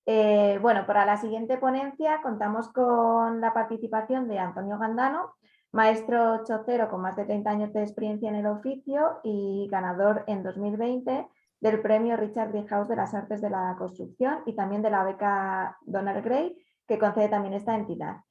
Bueno, para la siguiente ponencia contamos con la participación de Antonio Gandano, maestro chocero con más de 30 años de experiencia en el oficio y ganador en 2020 del premio Richard Driehaus de las Artes de la Construcción y también de la beca Donald Gray, que concede también esta entidad.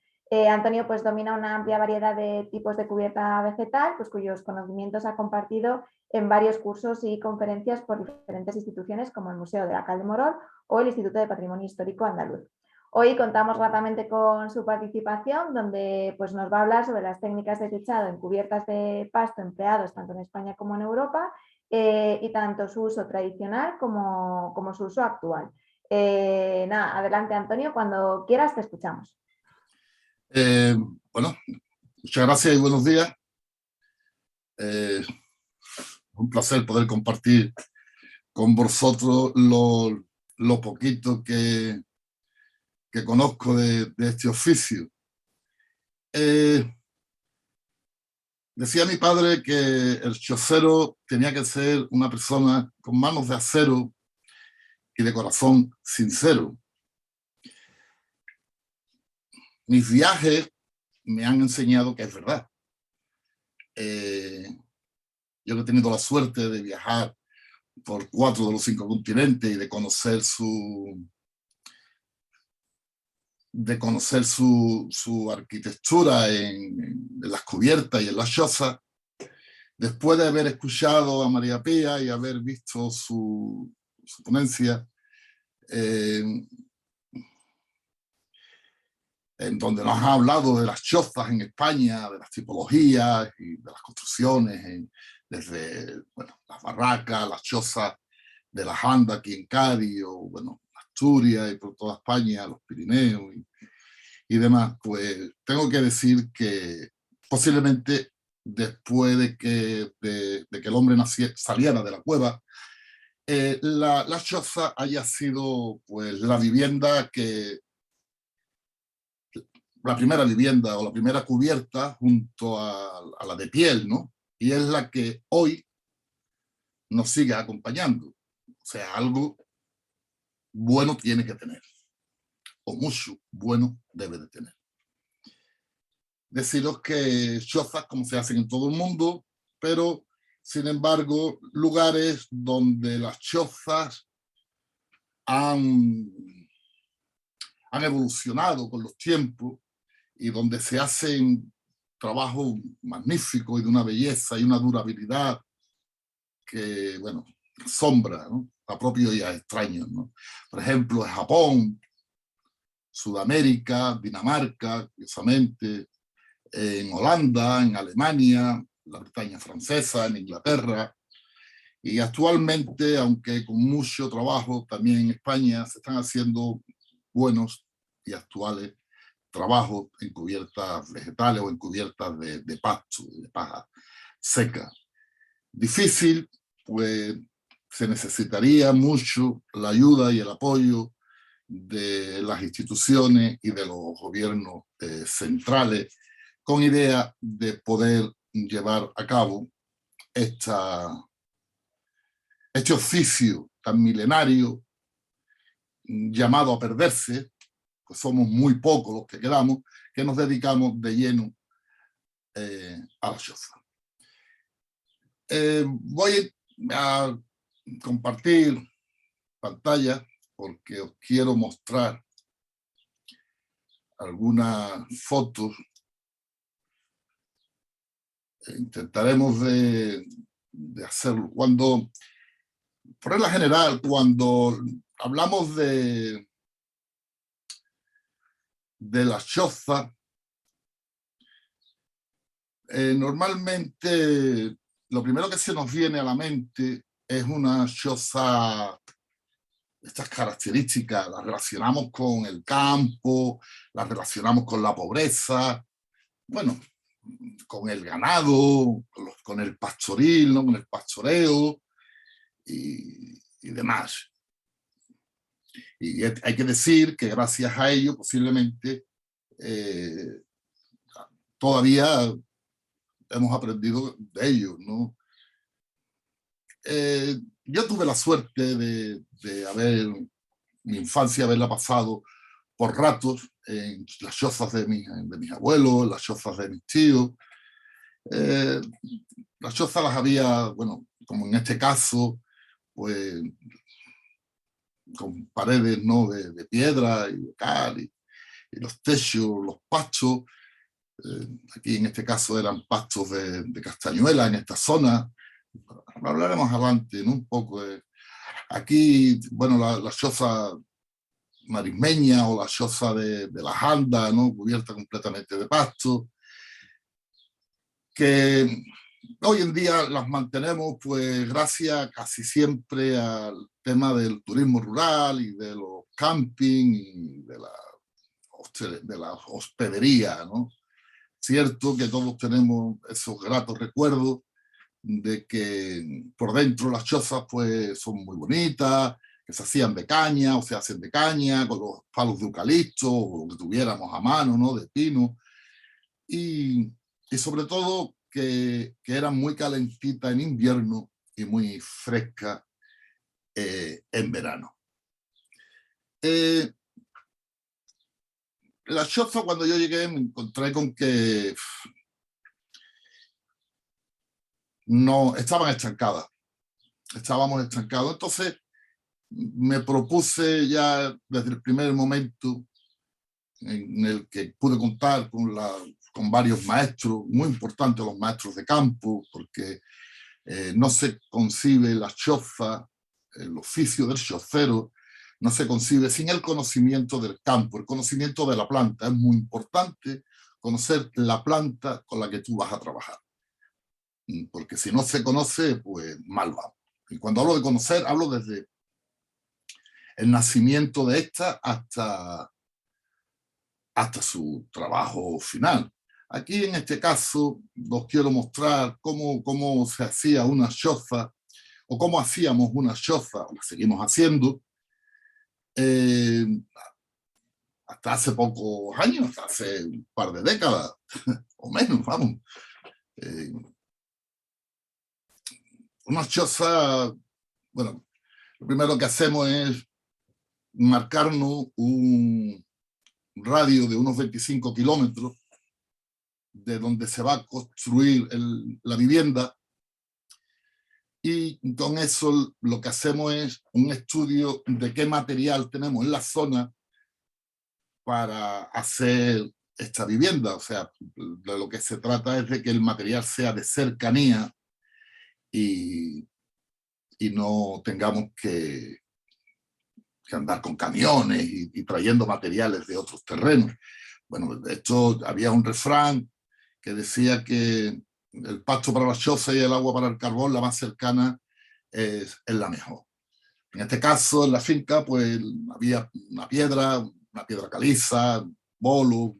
Antonio pues domina una amplia variedad de tipos de cubierta vegetal, pues cuyos conocimientos ha compartido en varios cursos y conferencias por diferentes instituciones como el Museo de la Cal de Morol o el Instituto de Patrimonio Histórico Andaluz. Hoy contamos gratamente con su participación, donde pues, nos va a hablar sobre las técnicas de techado en cubiertas de pasto empleados tanto en España como en Europa y tanto su uso tradicional como su uso actual. Nada, adelante Antonio, cuando quieras te escuchamos. Bueno, muchas gracias y buenos días. Un placer poder compartir con vosotros lo poquito que conozco de este oficio. Decía mi padre que el chocero tenía que ser una persona con manos de acero y de corazón sincero. Mis viajes me han enseñado que es verdad. Yo he tenido la suerte de viajar por 4 de los 5 continentes y de conocer su arquitectura en las cubiertas y en las chozas. Después de haber escuchado a María Pía y haber visto su ponencia, en donde nos ha hablado de las chozas en España, de las tipologías y de las construcciones, desde bueno, las barracas, las chozas de las Andas aquí en Cádiz, o bueno, Asturias y por toda España, los Pirineos y demás, pues tengo que decir que posiblemente después de que el hombre saliera de la cueva, la choza haya sido pues la vivienda la primera vivienda o la primera cubierta junto a la de piel, ¿no? Y es la que hoy nos sigue acompañando. O sea, algo bueno tiene que tener, o mucho bueno debe de tener. Deciros que chozas como se hacen en todo el mundo, pero sin embargo lugares donde las chozas han evolucionado con los tiempos y donde se hacen trabajos magníficos y de una belleza y una durabilidad que, bueno, asombra, ¿no? A propios y a extraños, ¿no? Por ejemplo, en Japón, Sudamérica, Dinamarca, curiosamente, en Holanda, en Alemania, la Bretaña francesa, en Inglaterra, y actualmente, aunque con mucho trabajo, también en España se están haciendo buenos y actuales trabajos en cubiertas vegetales o en cubiertas de pasto, de paja seca. Difícil, pues se necesitaría mucho la ayuda y el apoyo de las instituciones y de los gobiernos centrales con idea de poder llevar a cabo este oficio tan milenario llamado a perderse, pues somos muy pocos los que quedamos, que nos dedicamos de lleno a la choza. Voy a compartir pantalla porque os quiero mostrar algunas fotos. Intentaremos de hacerlo. Por regla general, cuando hablamos de la choza, normalmente lo primero que se nos viene a la mente es una choza. Estas características las relacionamos con el campo, las relacionamos con la pobreza, bueno, con el ganado, con el pastoril, ¿no? Con el pastoreo y demás. Y hay que decir que gracias a ello posiblemente todavía hemos aprendido de ello, ¿no? Yo tuve la suerte de haber mi infancia haberla pasado por ratos en las chozas de mis abuelos, en las chozas de mis tíos. Las chozas las había, bueno, como en este caso, pues con paredes, ¿no?, de piedra y de cal, y los techos, los pastos. Aquí en este caso eran pastos de castañuela en esta zona. Hablaremos adelante, ¿no?, un poco de... Aquí, bueno, la choza marismeña o la choza de la janda, ¿no?, cubierta completamente de pasto, que hoy en día las mantenemos pues gracias casi siempre al tema del turismo rural y de los camping y de la hospedería, ¿no? Cierto que todos tenemos esos gratos recuerdos de que por dentro las chozas pues son muy bonitas, que se hacían de caña o se hacen de caña con los palos de eucalipto o lo que tuviéramos a mano, ¿no?, de pino, y sobre todo que eran muy calentitas en invierno y muy frescas en verano. La choza, cuando yo llegué, me encontré con que no estaban estancadas. Estábamos estancados. Entonces me propuse ya desde el primer momento en el que pude contar con varios maestros, muy importantes los maestros de campo, porque no se concibe la choza, el oficio del chocero, no se concibe sin el conocimiento del campo, el conocimiento de la planta. Es muy importante conocer la planta con la que tú vas a trabajar, porque si no se conoce, pues mal va. Y cuando hablo de conocer, hablo desde el nacimiento de esta hasta su trabajo final. Aquí en este caso os quiero mostrar cómo se hacía una choza, o cómo hacíamos una choza, o la seguimos haciendo, hasta hace pocos años, hasta hace un par de décadas, o menos, vamos. Una choza, bueno, lo primero que hacemos es marcarnos un radio de unos 25 kilómetros de donde se va a construir la vivienda, y con eso lo que hacemos es un estudio de qué material tenemos en la zona para hacer esta vivienda. O sea, de lo que se trata es de que el material sea de cercanía y no tengamos que andar con camiones y trayendo materiales de otros terrenos. Bueno, de hecho había un refrán que decía que el pasto para la choza y el agua para el carbón, la más cercana es la mejor. En este caso, en la finca, pues había una piedra caliza, bolo,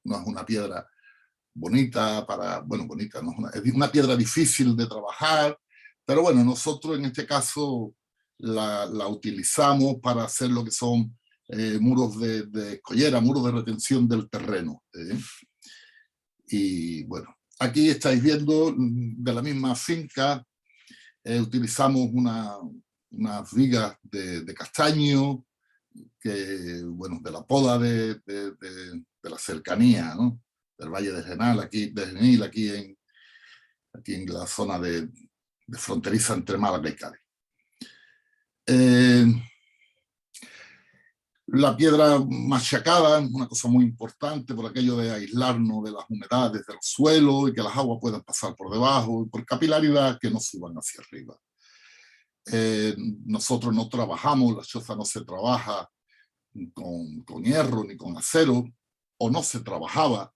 no es una piedra bonita bonita, no es una piedra difícil de trabajar, pero bueno, nosotros en este caso la utilizamos para hacer lo que son muros de escollera, muros de retención del terreno. Y bueno, aquí estáis viendo de la misma finca, utilizamos unas vigas de castaño, que, bueno, de la poda de la cercanía, ¿no?, del Valle de Genil, aquí en la zona de fronteriza entre Málaga y Cádiz. La piedra machacada es una cosa muy importante por aquello de aislarnos de las humedades del suelo y que las aguas puedan pasar por debajo, y por capilaridad que no suban hacia arriba. Nosotros no trabajamos, la choza no se trabaja con hierro ni con acero, o no se trabajaba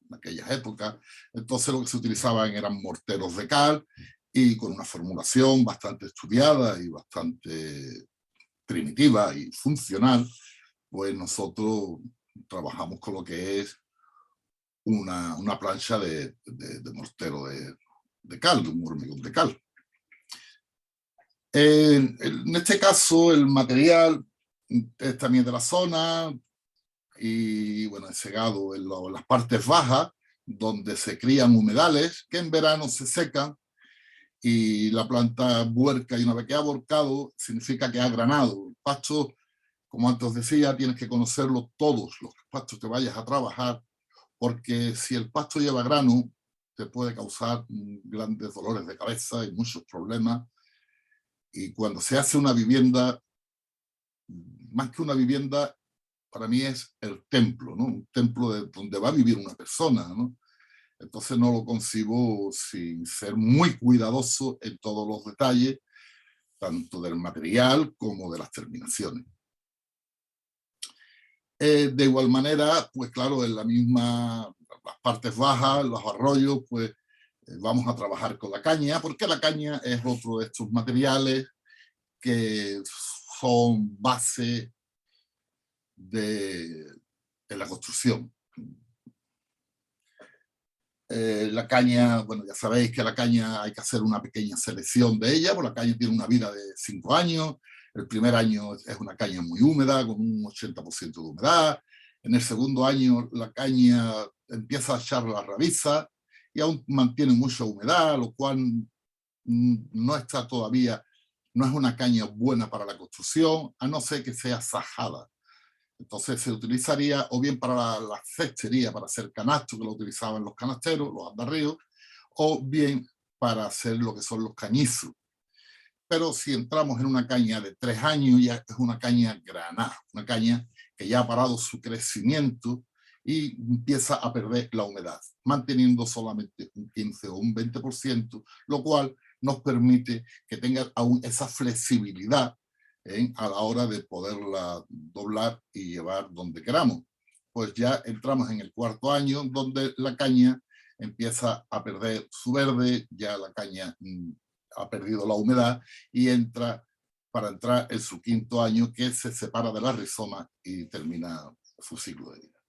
en aquellas épocas. Entonces lo que se utilizaban eran morteros de cal, y con una formulación bastante estudiada y bastante primitiva y funcional, pues nosotros trabajamos con lo que es una plancha de mortero de cal, de un hormigón de cal. En este caso el material es también de la zona, y bueno, es segado en las partes bajas, donde se crían humedales que en verano se secan y la planta vuelca, y una vez que ha volcado significa que ha granado. El pasto Como antes os decía, tienes que conocerlo todos los pastos que vayas a trabajar, porque si el pasto lleva grano, te puede causar grandes dolores de cabeza y muchos problemas. Y cuando se hace una vivienda, más que una vivienda, para mí es el templo, ¿no? Un templo donde va a vivir una persona, ¿no? Entonces no lo concibo sin ser muy cuidadoso en todos los detalles, tanto del material como de las terminaciones. De igual manera, pues claro, en las partes bajas, los arroyos, pues vamos a trabajar con la caña, porque la caña es otro de estos materiales que son base de la construcción. La caña, bueno, ya sabéis que la caña hay que hacer una pequeña selección de ella, porque la caña tiene una vida de 5 años. El primer año es una caña muy húmeda, con un 80% de humedad. En el segundo año la caña empieza a echar la rabiza y aún mantiene mucha humedad, lo cual no está todavía, no es una caña buena para la construcción, a no ser que sea sajada. Entonces se utilizaría o bien para la cestería, para hacer canastos, que lo utilizaban los canasteros, los andarríos, o bien para hacer lo que son los cañizos. Pero si entramos en una caña de 3 años, ya es una caña granada, una caña que ya ha parado su crecimiento y empieza a perder la humedad, manteniendo solamente un 15 o un 20%, lo cual nos permite que tenga aún esa flexibilidad a la hora de poderla doblar y llevar donde queramos. Pues ya entramos en el 4.º año, donde la caña empieza a perder su verde, ya la caña ha perdido la humedad y entra para entrar en su 5.º año, que se separa de la rizoma y termina su ciclo de vida.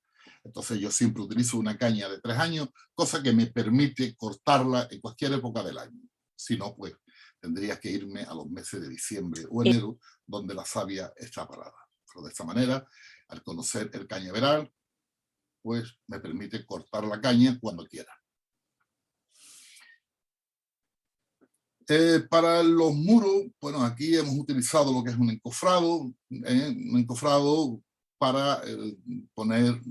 Entonces yo siempre utilizo una caña de 3 años, cosa que me permite cortarla en cualquier época del año. Si no, pues tendría que irme a los meses de diciembre o enero, donde la savia está parada. Pero de esta manera, al conocer el cañaveral, pues me permite cortar la caña cuando quiera. Para los muros, bueno, aquí hemos utilizado lo que es un encofrado para poner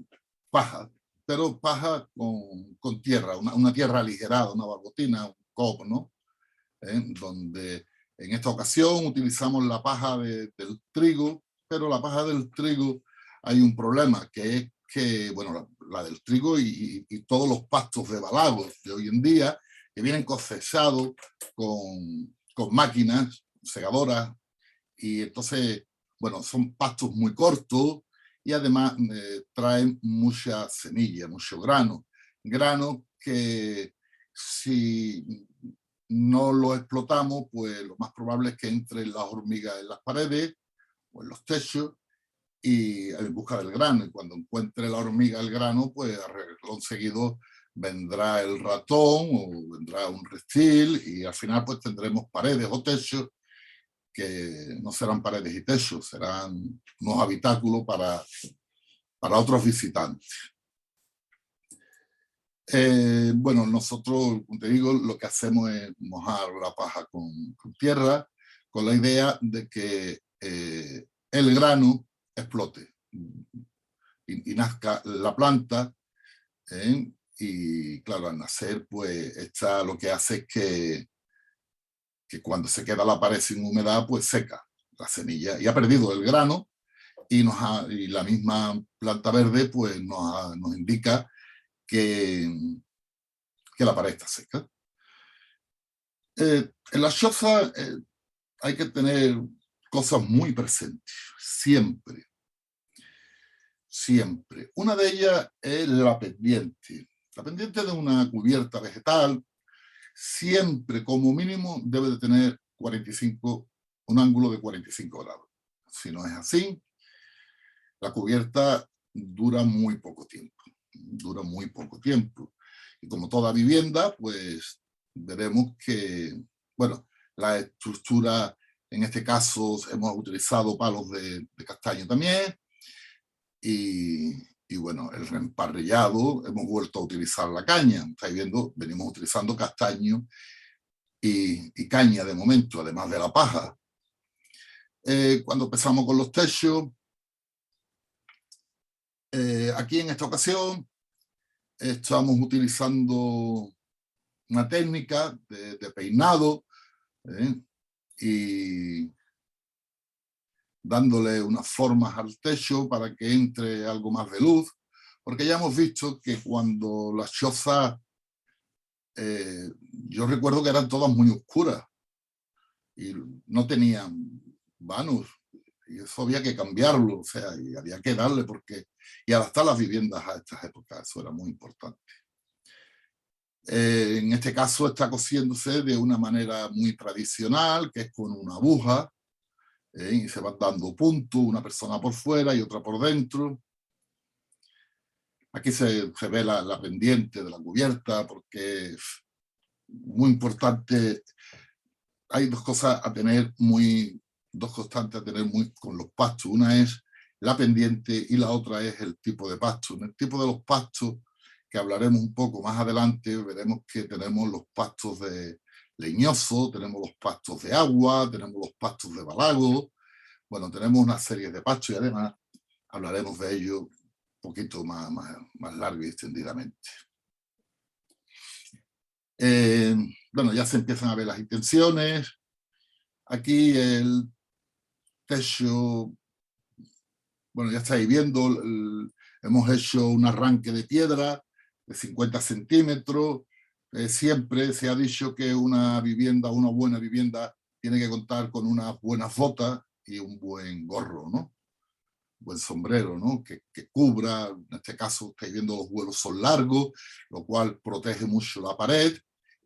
paja, pero paja con tierra, una tierra aligerada, una barbotina, un cob, ¿no? Donde en esta ocasión utilizamos la paja del trigo, pero la paja del trigo hay un problema, que es que, bueno, la del trigo y todos los pastos de balagos de hoy en día, que vienen cosechados con máquinas segadoras, y entonces, bueno, son pastos muy cortos y además traen mucha semilla, mucho grano que si no lo explotamos, pues lo más probable es que entren las hormigas en las paredes o en los techos y en busca del grano, y cuando encuentre la hormiga el grano, pues a renglón seguido vendrá el ratón o vendrá un reptil y al final pues tendremos paredes o techos que no serán paredes y techos, serán unos habitáculos para otros visitantes. Bueno, nosotros, como te digo, lo que hacemos es mojar la paja con tierra, con la idea de que el grano explote y nazca la planta, y claro, al nacer, pues esta lo que hace es que cuando se queda la pared sin humedad, pues seca la semilla y ha perdido el grano, y la misma planta verde pues nos indica que la pared está seca. En la choza hay que tener cosas muy presentes, siempre. Siempre. Una de ellas es la pendiente. La pendiente de una cubierta vegetal siempre, como mínimo, debe de tener un ángulo de 45 grados. Si no es así, la cubierta dura muy poco tiempo. Dura muy poco tiempo. Y como toda vivienda, pues veremos que, bueno, la estructura, en este caso hemos utilizado palos de castaño también, y bueno, el reemparrillado, hemos vuelto a utilizar la caña. Estáis viendo, venimos utilizando castaño y caña de momento, además de la paja. Cuando empezamos con los techos, Aquí en esta ocasión estamos utilizando una técnica de peinado y dándole unas formas al techo para que entre algo más de luz, porque ya hemos visto que cuando las chozas, yo recuerdo que eran todas muy oscuras y no tenían vanos, y eso había que cambiarlo, o sea, y había que darle y adaptar las viviendas a estas épocas, eso era muy importante. En este caso está cosiéndose de una manera muy tradicional, que es con una aguja, y se van dando puntos, una persona por fuera y otra por dentro. Aquí se ve la pendiente de la cubierta, porque es muy importante. Hay dos cosas a tener dos constantes a tener muy con los pastos. Una es la pendiente y la otra es el tipo de pasto. En el tipo de los pastos, que hablaremos un poco más adelante, veremos que tenemos los pastos de leñoso, tenemos los pastos de agua, tenemos los pastos de balago. Bueno, tenemos una serie de pastos y además hablaremos de ello un poquito más largo y extendidamente. Bueno, ya se empiezan a ver las intenciones. Aquí el techo, bueno, ya estáis viendo, hemos hecho un arranque de piedra de 50 centímetros. Siempre se ha dicho que una buena vivienda, tiene que contar con unas buenas botas y un buen gorro, ¿no? Buen sombrero, ¿no? Que cubra. En este caso estáis viendo los vuelos son largos, lo cual protege mucho la pared,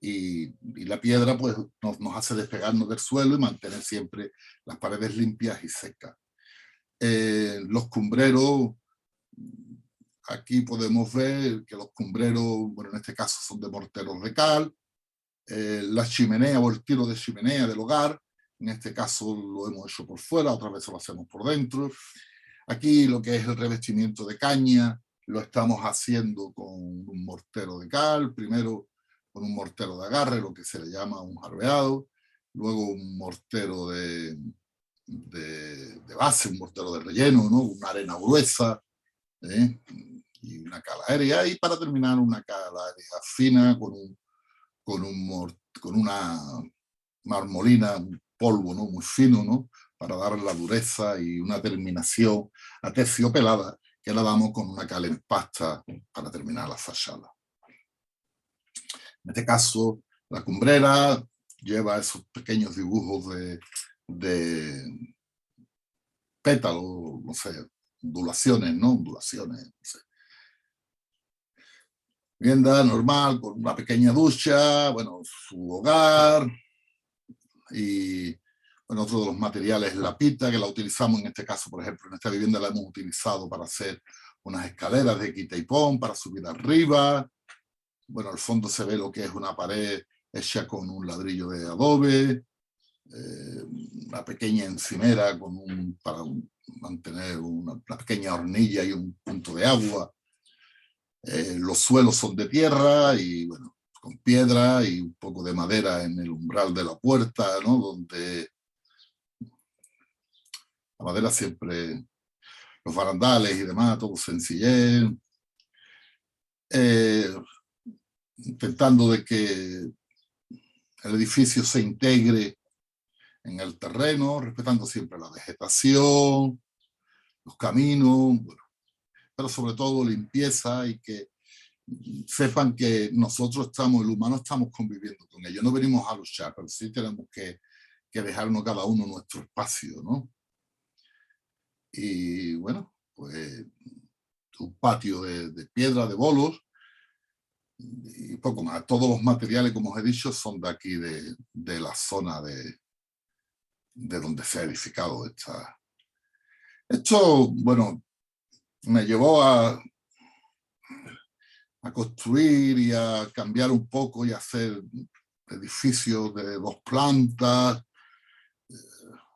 y la piedra pues nos hace despegarnos del suelo y mantener siempre las paredes limpias y secas. Los cumbreros, aquí podemos ver que los cumbreros, bueno, en este caso son de morteros de cal. La chimenea o el tiro de chimenea del hogar, en este caso lo hemos hecho por fuera, otras veces lo hacemos por dentro. Aquí lo que es el revestimiento de caña lo estamos haciendo con un mortero de cal, primero con un mortero de agarre, lo que se le llama un jarbeado, luego un mortero de base, un mortero de relleno, ¿no? Una arena gruesa, y una cala aérea, y para terminar una cala aérea fina con una marmolina, un polvo, ¿no? Muy fino, ¿no? Para dar la dureza y una terminación aterciopelada, que la damos con una cal en pasta para terminar la fachada. En este caso, la cumbrera lleva esos pequeños dibujos de pétalos, no sé, ondulaciones, ¿no? Ondulaciones, no sé. Vivienda normal, con una pequeña ducha, bueno, su hogar, y bueno, otro de los materiales es la pita, que la utilizamos en este caso, por ejemplo, en esta vivienda la hemos utilizado para hacer unas escaleras de quita y pon, para subir arriba. Bueno, al fondo se ve lo que es una pared hecha con un ladrillo de adobe, una pequeña encimera para mantener una pequeña hornilla y un punto de agua. Los suelos son de tierra y, bueno, con piedra y un poco de madera en el umbral de la puerta, ¿no? Donde la madera siempre, los barandales y demás, todo sencillez. Intentando de que el edificio se integre en el terreno, respetando siempre la vegetación, los caminos, bueno, pero sobre todo limpieza, y que sepan que nosotros el humano estamos conviviendo con ellos. No venimos a luchar, pero sí tenemos que dejarnos cada uno nuestro espacio, ¿no? Y bueno, pues un patio de piedra, de bolos, y poco más. Todos los materiales, como os he dicho, son de aquí, de la zona de donde se ha edificado esta. Esto, bueno, me llevó a construir y a cambiar un poco y hacer edificios de 2 plantas,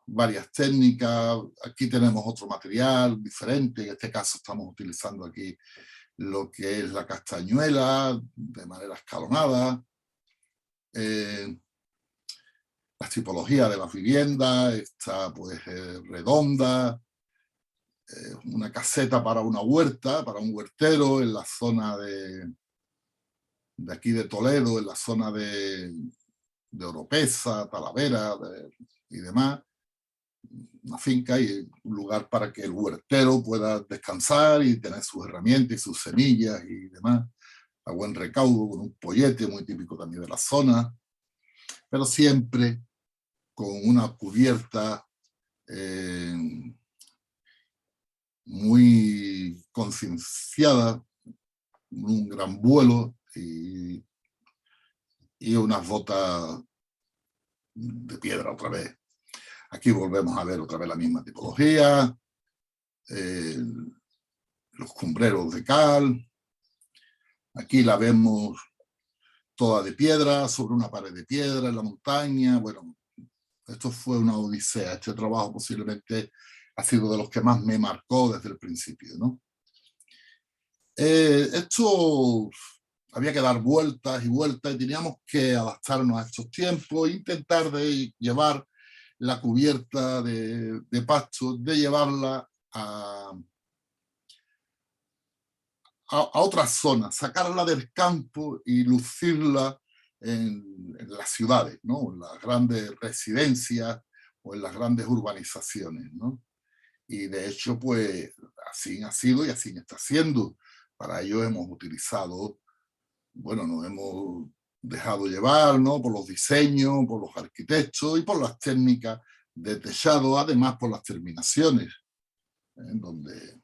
varias técnicas. Aquí tenemos otro material diferente, en este caso estamos utilizando aquí lo que es la castañuela de manera escalonada. La tipología de las viviendas está pues redonda, una caseta para una huerta, para un huertero en la zona de aquí de Toledo, en la zona de Oropesa, Talavera y demás. Una finca y un lugar para que el huertero pueda descansar y tener sus herramientas y sus semillas y demás, a buen recaudo, con un pollete muy típico también de la zona, pero siempre con una cubierta muy concienciada, un gran vuelo y unas botas de piedra otra vez. Aquí volvemos a ver otra vez la misma tipología, los cumbreros de cal. Aquí la vemos toda de piedra, sobre una pared de piedra en la montaña. Bueno, esto fue una odisea. Este trabajo posiblemente ha sido de los que más me marcó desde el principio, ¿no? Esto había que dar vueltas y vueltas y teníamos que adaptarnos a estos tiempos, intentar de llevar la cubierta de pasto, de llevarla a otras zonas, sacarla del campo y lucirla en las ciudades, ¿no? En las grandes residencias o en las grandes urbanizaciones, ¿no? Y de hecho, pues así ha sido y así está siendo. Para ello hemos utilizado, bueno, nos hemos dejado llevar, ¿no? Por los diseños, por los arquitectos y por las técnicas de techado, además por las terminaciones, en donde...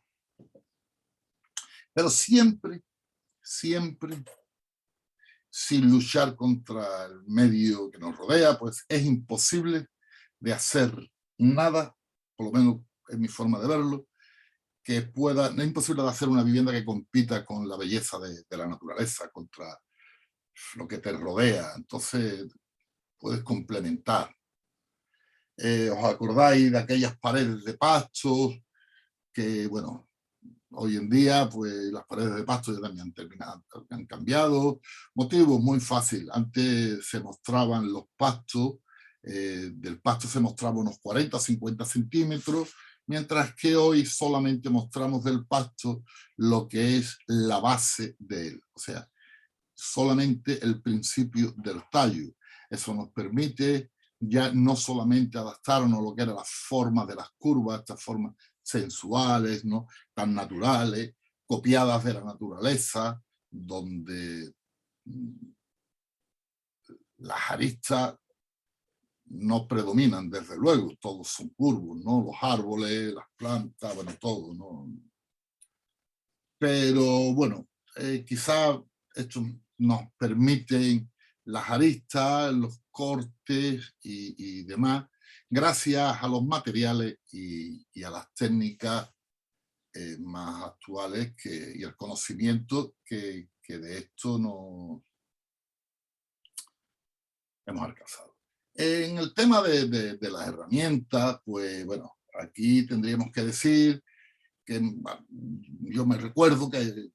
Pero siempre, siempre, sin luchar contra el medio que nos rodea, pues es imposible de hacer nada, por lo menos es mi forma de verlo, que pueda, no es imposible de hacer una vivienda que compita con la belleza de la naturaleza, contra lo que te rodea. Entonces puedes complementar. ¿Os acordáis de aquellas paredes de pasto que, bueno, hoy en día, pues las paredes de pasto ya también han terminado, han cambiado? Motivo muy fácil. Antes se mostraban los pastos, del pasto se mostraba unos 40 o 50 centímetros, mientras que hoy solamente mostramos del pasto lo que es la base de él, o sea, solamente el principio del tallo. Eso nos permite ya no solamente adaptarnos a lo que eran las formas de las curvas, estas formas sensuales, ¿no? Tan naturales, copiadas de la naturaleza, donde las aristas no predominan, desde luego, todos son curvos, ¿no? Los árboles, las plantas, bueno, todo, ¿no? Pero bueno, quizá esto nos permite las aristas, los cortes y demás, gracias a los materiales y a las técnicas más actuales y el conocimiento que de esto nos hemos alcanzado. En el tema de las herramientas, pues bueno, aquí tendríamos que decir que yo me recuerdo que,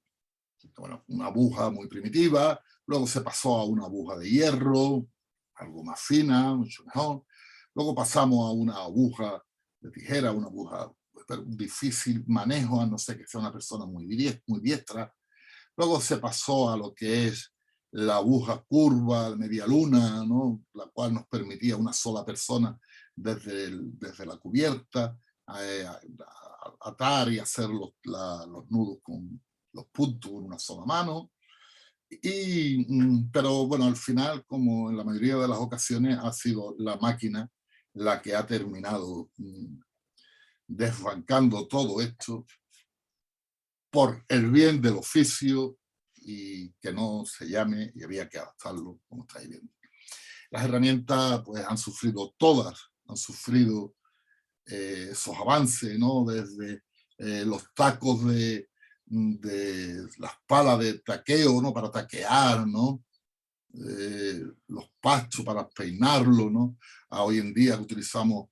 bueno, una aguja muy primitiva, luego se pasó a una aguja de hierro, algo más fina, mucho mejor. Luego pasamos a una aguja de tijera, una aguja de difícil manejo, a no ser que sea una persona muy diestra. Luego se pasó a lo que es la aguja curva, media luna, ¿no? La cual nos permitía una sola persona desde la cubierta atar y hacer los nudos con los puntos con una sola mano. Pero bueno, al final, como en la mayoría de las ocasiones, ha sido la máquina la que ha terminado desbancando todo esto por el bien del oficio y que no se llame, y había que adaptarlo, como estáis viendo. Las herramientas pues han sufrido todas, han sufrido esos avances, ¿no? Desde los tacos de las palas de taqueo, ¿no? Para taquear, ¿no? Los pastos para peinarlo, ¿no? A hoy en día utilizamos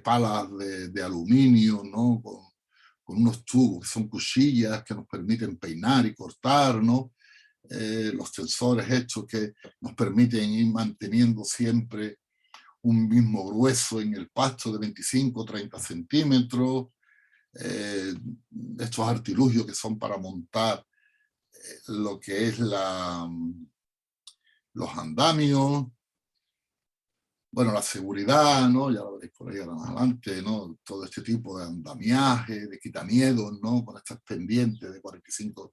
palas de aluminio, ¿no? Con unos tubos que son cuchillas que nos permiten peinar y cortar, ¿no? Los tensores hechos que nos permiten ir manteniendo siempre un mismo grueso en el pasto de 25 o 30 centímetros. estos artilugios que son para montar lo que es los andamios, bueno, la seguridad, ¿no? Ya lo veréis por ahí ahora más adelante, ¿no? Todo este tipo de andamiaje, de quitamiedos, ¿no? Con estas pendientes de 45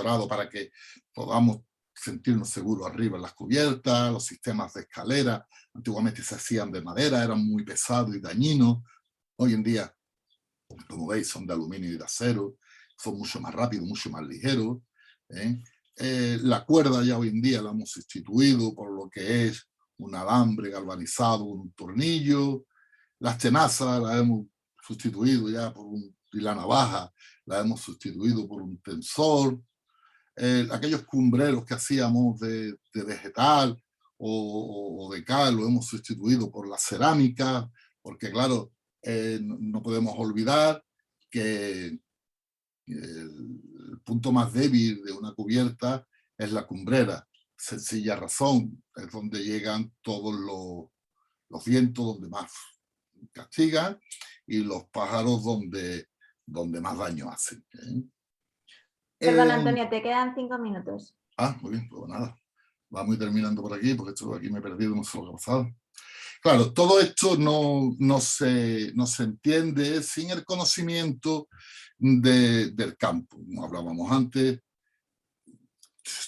grados para que podamos sentirnos seguros arriba en las cubiertas, los sistemas de escalera, antiguamente se hacían de madera, eran muy pesados y dañinos. Hoy en día, como veis, son de aluminio y de acero, son mucho más rápidos, mucho más ligeros. La cuerda ya hoy en día la hemos sustituido por lo que es un alambre galvanizado con un tornillo. Las tenazas las hemos sustituido ya y la navaja la hemos sustituido por un tensor. Aquellos cumbreros que hacíamos de vegetal o de cal lo hemos sustituido por la cerámica, porque claro, no podemos olvidar que el punto más débil de una cubierta es la cumbrera. Sencilla razón, es donde llegan todos los vientos, donde más castigan, y los pájaros donde más daño hacen. Perdón, Antonio, te quedan 5 minutos. Muy bien, pues nada. Vamos a ir terminando por aquí, porque esto aquí me he perdido, no sé lo que ha pasado. Claro, todo esto no se entiende sin el conocimiento del campo. Como hablábamos antes,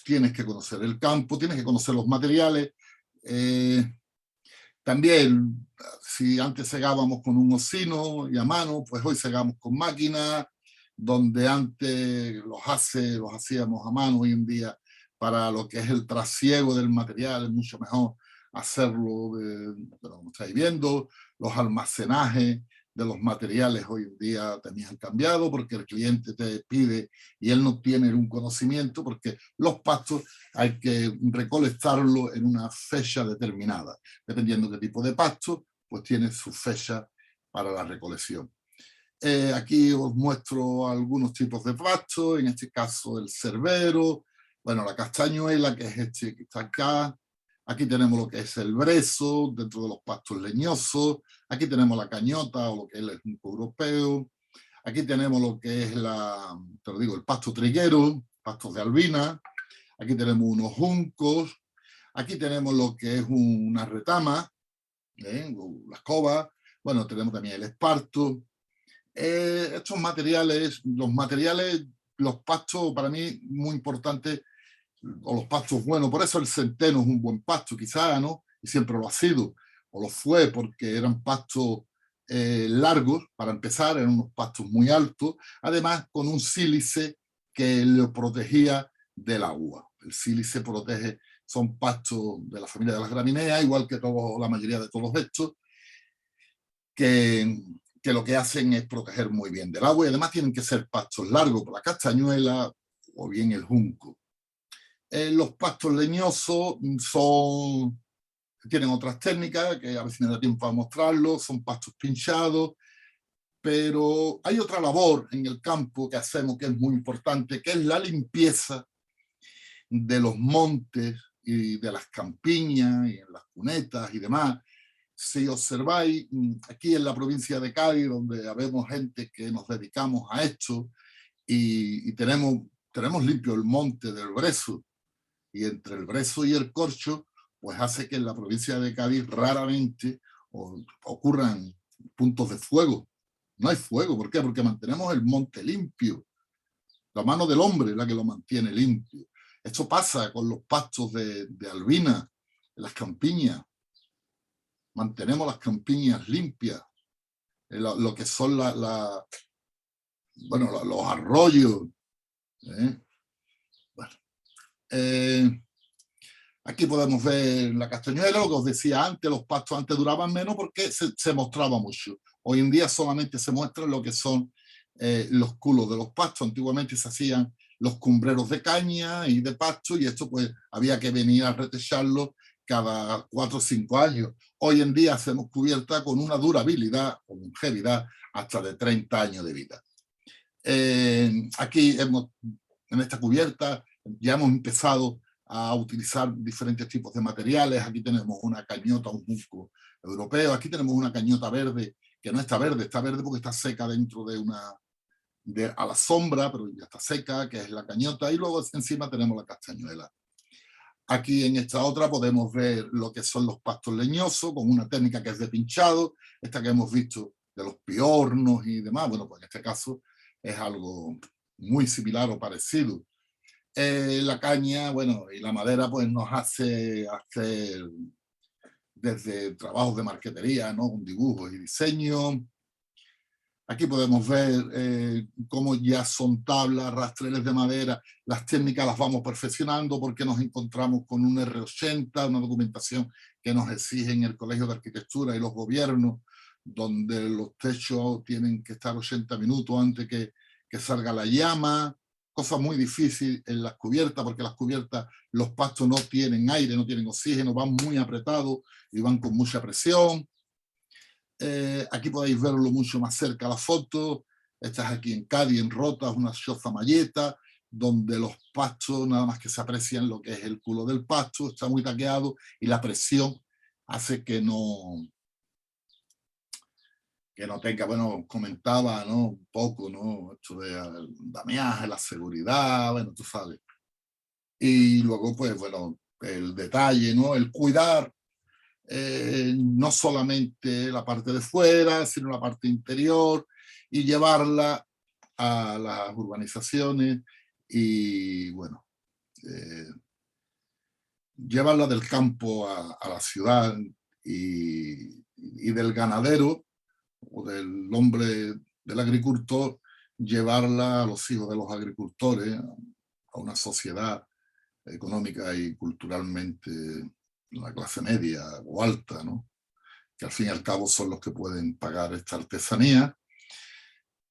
tienes que conocer el campo, tienes que conocer los materiales. También, si antes segábamos con un osino y a mano, pues hoy segamos con máquinas, donde antes los hacíamos a mano, hoy en día para lo que es el trasiego del material es mucho mejor hacerlo como estáis viendo. Los almacenajes de los materiales hoy en día también han cambiado, porque el cliente te pide y él no tiene un conocimiento, porque los pastos hay que recolectarlo en una fecha determinada. Dependiendo qué tipo de pasto, pues tiene su fecha para la recolección. Aquí os muestro algunos tipos de pasto, en este caso el cerbero, bueno, la castañuela, que es este que está acá. Aquí tenemos lo que es el brezo, dentro de los pastos leñosos. Aquí tenemos la cañota, o lo que es el junco europeo. Aquí tenemos lo que es el pasto triguero, pastos de albina. Aquí tenemos unos juncos. Aquí tenemos lo que es una retama, la escoba. Bueno, tenemos también el esparto. Estos materiales, los pastos para mí muy importantes, o los pastos buenos, por eso el centeno es un buen pasto quizá, ¿no? Y siempre lo ha sido, o lo fue, porque eran pastos largos, para empezar, eran unos pastos muy altos, además con un sílice que lo protegía del agua. El sílice protege, son pastos de la familia de las gramíneas, igual que la mayoría de todos estos, que lo que hacen es proteger muy bien del agua, y además tienen que ser pastos largos, por la castañuela o bien el junco. Los pastos leñosos tienen otras técnicas, que a veces no da tiempo a mostrarlo, son pastos pinchados, pero hay otra labor en el campo que hacemos que es muy importante, que es la limpieza de los montes y de las campiñas y en las cunetas y demás. Si observáis, aquí en la provincia de Cádiz, donde habemos gente que nos dedicamos a esto, y tenemos limpio el monte del Brezo, y entre el Brezo y el Corcho, pues hace que en la provincia de Cádiz raramente ocurran puntos de fuego. No hay fuego, ¿por qué? Porque mantenemos el monte limpio. La mano del hombre es la que lo mantiene limpio. Esto pasa con los pastos de albina, en las campiñas. Mantenemos las campiñas limpias. Lo que son los arroyos. Aquí podemos ver la castañuela, lo que os decía antes, los pastos antes duraban menos porque se mostraba mucho. Hoy en día solamente se muestran lo que son los culos de los pastos. Antiguamente se hacían los cumbreros de caña y de pasto, y esto pues había que venir a retecharlo cada 4 o 5 años. Hoy en día hacemos cubierta con una durabilidad o longevidad hasta de 30 años de vida. Aquí en esta cubierta ya hemos empezado a utilizar diferentes tipos de materiales. Aquí tenemos una cañota, un junco europeo. Aquí tenemos una cañota verde que no está verde porque está seca dentro de a la sombra, pero ya está seca, que es la cañota, y luego encima tenemos la castañuela. Aquí en esta otra podemos ver lo que son los pastos leñosos, con una técnica que es de pinchado, esta que hemos visto de los piornos y demás. Bueno, pues en este caso es algo muy similar o parecido. La caña, bueno, y la madera pues nos hace hacer desde trabajos de marquetería, ¿no? Con dibujos y diseño. Aquí podemos ver cómo ya son tablas, rastreles de madera, las técnicas las vamos perfeccionando porque nos encontramos con un R80, una documentación que nos exigen el Colegio de Arquitectura y los gobiernos, donde los techos tienen que estar 80 minutos antes que salga la llama, cosa muy difícil en las cubiertas, porque las cubiertas, los pastos no tienen aire, no tienen oxígeno, van muy apretados y van con mucha presión. Aquí podéis verlo mucho más cerca la foto. Esta es aquí en Cádiz, en Rotas, una choza malleta, donde los pastos nada más que se aprecian lo que es el culo del pasto, está muy taqueado y la presión hace que no tenga, bueno, comentaba, ¿no? Un poco, ¿no? Esto de andamiaje, la seguridad, bueno, tú sabes. Y luego, pues, bueno, el detalle, ¿no? El cuidar no solamente la parte de fuera, sino la parte interior, y llevarla a las urbanizaciones y, bueno, llevarla del campo a la ciudad y del ganadero o del hombre, del agricultor, llevarla a los hijos de los agricultores, a una sociedad económica y culturalmente la clase media o alta, ¿no? Que al fin y al cabo son los que pueden pagar esta artesanía,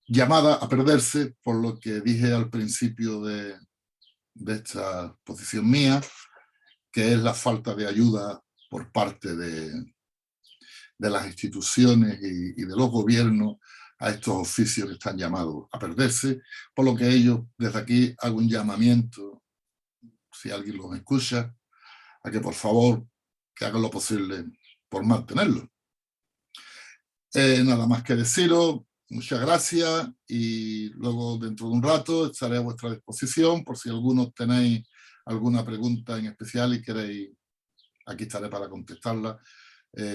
llamada a perderse, por lo que dije al principio de esta exposición mía, que es la falta de ayuda por parte de las instituciones y de los gobiernos a estos oficios que están llamados a perderse, por lo que ellos, desde aquí, hago un llamamiento, si alguien los escucha, a que por favor que hagan lo posible por mantenerlo. Nada más que deciros, muchas gracias, y luego dentro de un rato estaré a vuestra disposición por si algunos tenéis alguna pregunta en especial y queréis, aquí estaré para contestarla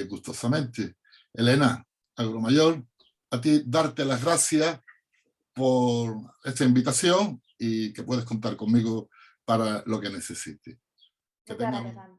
gustosamente. Elena Agromayor, a ti darte las gracias por esta invitación y que puedes contar conmigo para lo que necesites. Muchas gracias, Antonio.